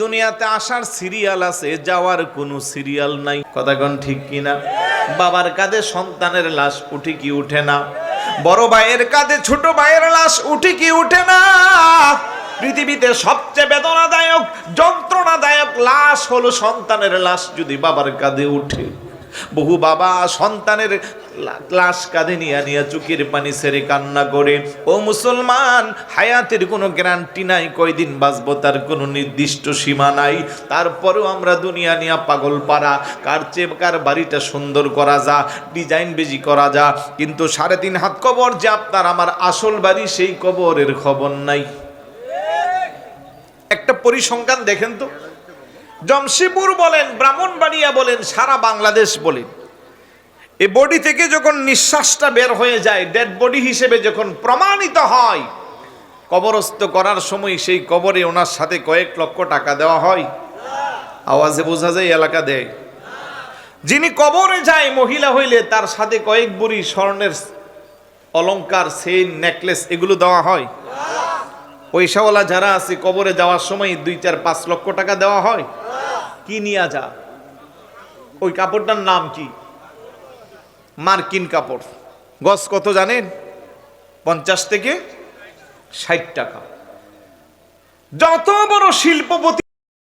দুনিয়াতে আসার সিরিয়াল আছে, যাওয়ার কোনো সিরিয়াল নাই। কথা কোন ঠিক কিনা? বাবার কাঁধে সন্তানের লাশ উঠে কি উঠে না? বড় ভাইয়ের কাঁধে ছোট ভাইয়ের লাশ উঠে কি উঠে না? পৃথিবীতে সবচেয়ে বেদনাদায়ক যন্ত্রণাদায়ক লাশ হলো সন্তানের লাশ যদি বাবার কাঁধে উঠে। বহু বাবা সন্তানের লাশ কাঁধে নিয়ে চোখের পানি ছেড়ে কান্না করে। ও মুসলমান, হায়াতের কোনো গ্যারান্টি নাই, কয়দিন বাঁচবো তার কোনো নির্দিষ্ট সীমা নাই। তারপরেও আমরা দুনিয়া নিয়ে পাগল পারা, কার চেয়ে কার বাড়িটা সুন্দর করা যা, ডিজাইন বেজি করা যা, কিন্তু 3.5 হাত কবর যে আপনার আমার আসল বাড়ি, সেই কবরের খবর নাই। একটা পরিসংখ্যান দেখেন তো, জমশিদপুর বলেন, ব্রাহ্মণবাড়িয়া বলেন, সারা বাংলাদেশ বলেন, এই বডি থেকে যখন নিঃশ্বাসটা বের হয়ে যায়, ডেড বডি হিসেবে যখন প্রমাণিত হয়, কবরস্থ করার সময় সেই কবরে ওনার সাথে কয়েক লক্ষ টাকা দেওয়া হয়। আওয়াজে বোঝা যায় এলাকা দেয়। যিনি কবরে যায় মহিলা হইলে তার সাথে কয়েক বুড়ি স্বর্ণের অলংকার, চেইন, নেকলেস এগুলো দেওয়া হয়। পয়সাওয়ালা যারা আছে কবরে যাওয়ার সময় 2, 4, 5 লক্ষ টাকা দেওয়া হয়। কি নিয়ে যা? ওই কাপড়টার নাম কি? মার্কিন কাপড়। গজ কত জানেন? 50 থেকে 60 টাকা। যত বড় শিল্পপতি